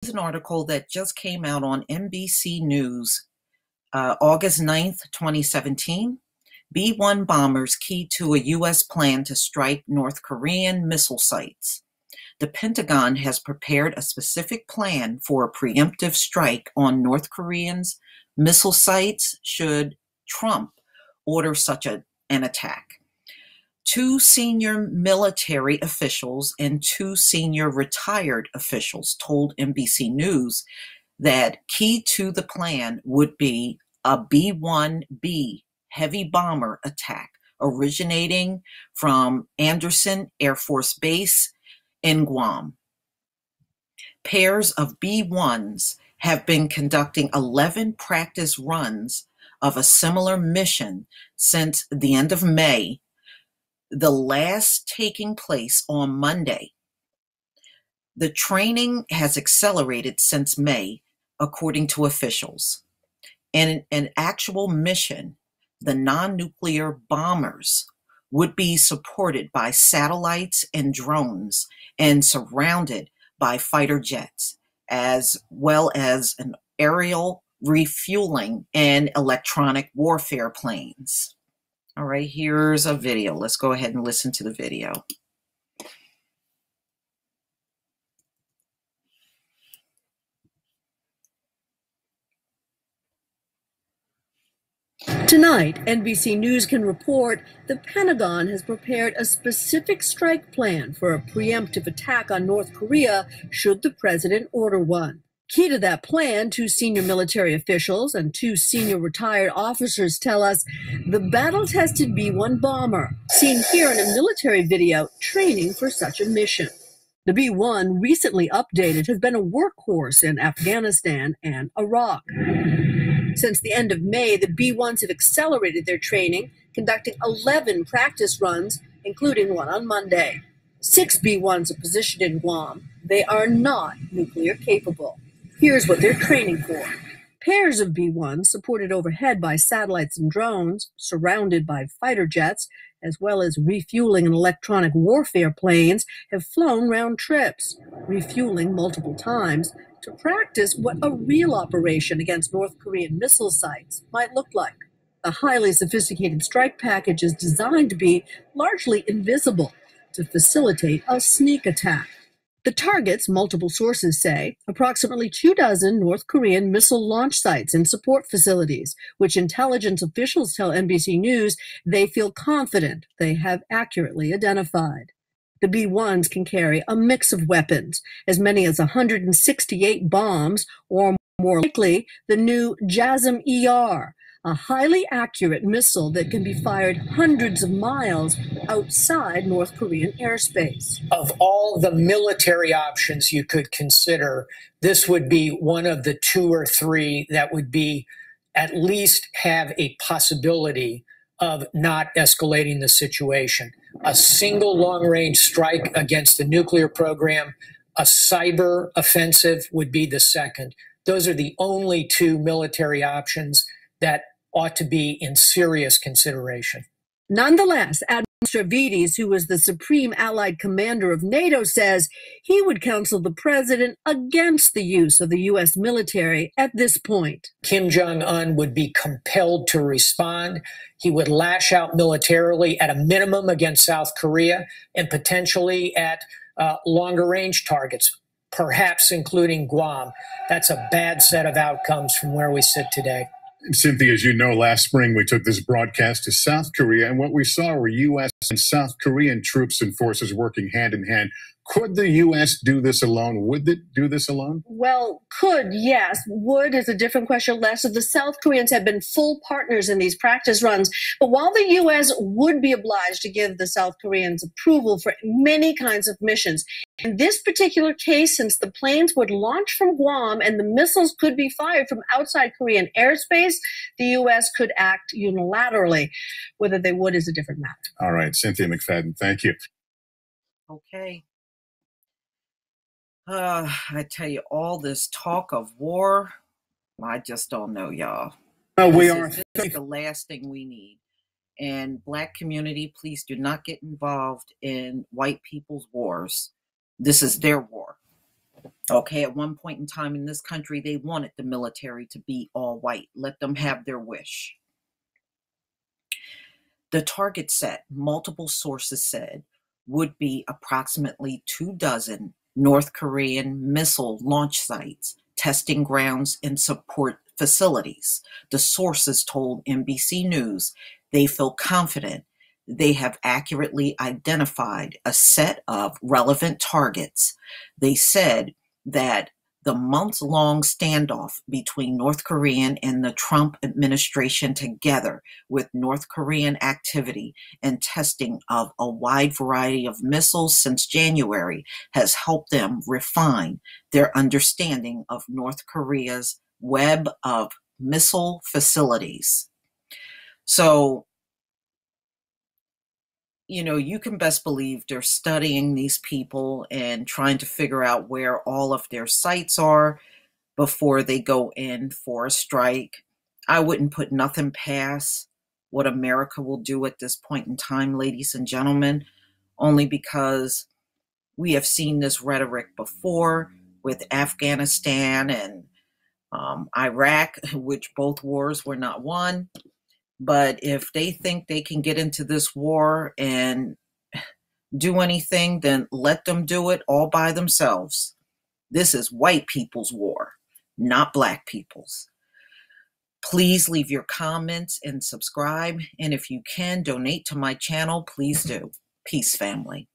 An article that just came out on NBC News, August 9th, 2017. B-1 bombers key to a U.S. plan to strike North Korean missile sites. The Pentagon has prepared a specific plan for a preemptive strike on North Koreans' missile sites should Trump order such an attack. 2 senior military officials and 2 senior retired officials told NBC News that key to the plan would be a B-1B heavy bomber attack originating from Andersen Air Force Base in Guam. Pairs of B-1s have been conducting 11 practice runs of a similar mission since the end of May, the last taking place on Monday. The training has accelerated since May, according to officials. In an actual mission, the non-nuclear bombers would be supported by satellites and drones and surrounded by fighter jets, as well as an aerial refueling and electronic warfare planes. All right, here's a video. Let's go ahead and listen to the video. Tonight, NBC News can report the Pentagon has prepared a specific strike plan for a preemptive attack on North Korea should the president order one. Key to that plan, 2 senior military officials and 2 senior retired officers tell us the battle-tested B-1 bomber, seen here in a military video, training for such a mission. The B-1, recently updated, has been a workhorse in Afghanistan and Iraq. Since the end of May, the B-1s have accelerated their training, conducting 11 practice runs, including one on Monday. 6 B-1s are positioned in Guam. They are not nuclear capable. Here's what they're training for. Pairs of B-1s, supported overhead by satellites and drones, surrounded by fighter jets, as well as refueling and electronic warfare planes, have flown round trips, refueling multiple times, to practice what a real operation against North Korean missile sites might look like. A highly sophisticated strike package is designed to be largely invisible to facilitate a sneak attack. The targets, multiple sources say, approximately 24 North Korean missile launch sites and support facilities, which intelligence officials tell NBC News they feel confident they have accurately identified. The B-1s can carry a mix of weapons, as many as 168 bombs, or more likely, the new JASSM-ER, a highly accurate missile that can be fired hundreds of miles outside North Korean airspace. Of all the military options you could consider, this would be one of the 2 or 3 that would be at least have a possibility of not escalating the situation. A single long-range strike against the nuclear program, a cyber offensive would be the second. Those are the only 2 military options that ought to be in serious consideration. Nonetheless, Admiral Stavridis, who was the supreme allied commander of NATO, says he would counsel the president against the use of the U.S. military at this point. Kim Jong-un would be compelled to respond. He would lash out militarily at a minimum against South Korea and potentially at longer range targets, perhaps including Guam. That's a bad set of outcomes from where we sit today. Cynthia, as you know, last spring we took this broadcast to South Korea, and what we saw were U.S. and South Korean troops and forces working hand in hand. Could the U.S. do this alone? Would it do this alone? Well, could, yes. Would is a different question. Less of the South Koreans have been full partners in these practice runs. But while the U.S. would be obliged to give the South Koreans approval for many kinds of missions, in this particular case, since the planes would launch from Guam and the missiles could be fired from outside Korean airspace, the U.S. could act unilaterally. Whether they would is a different matter. All right, Cynthia McFadden, thank you. Okay. I tell you, all this talk of war, I just don't know, y'all. This is the last thing we need. And Black community, please do not get involved in white people's wars. This is their war. Okay, at one point in time in this country, they wanted the military to be all white. Let them have their wish. The target set, multiple sources said, would be approximately 24 North Korean missile launch sites, testing grounds, and support facilities. The sources told NBC News they feel confident they have accurately identified a set of relevant targets. They said that the months-long standoff between North Korean and the Trump administration, together with North Korean activity and testing of a wide variety of missiles since January, has helped them refine their understanding of North Korea's web of missile facilities. So, you can best believe they're studying these people and trying to figure out where all of their sites are before they go in for a strike. I wouldn't put nothing past what America will do at this point in time, ladies and gentlemen, only because we have seen this rhetoric before with Afghanistan and Iraq, which both wars were not won. But if they think they can get into this war and do anything, then let them do it all by themselves. This is white people's war, not black people's. Please leave your comments and subscribe. And if you can donate to my channel, please do. Peace, family.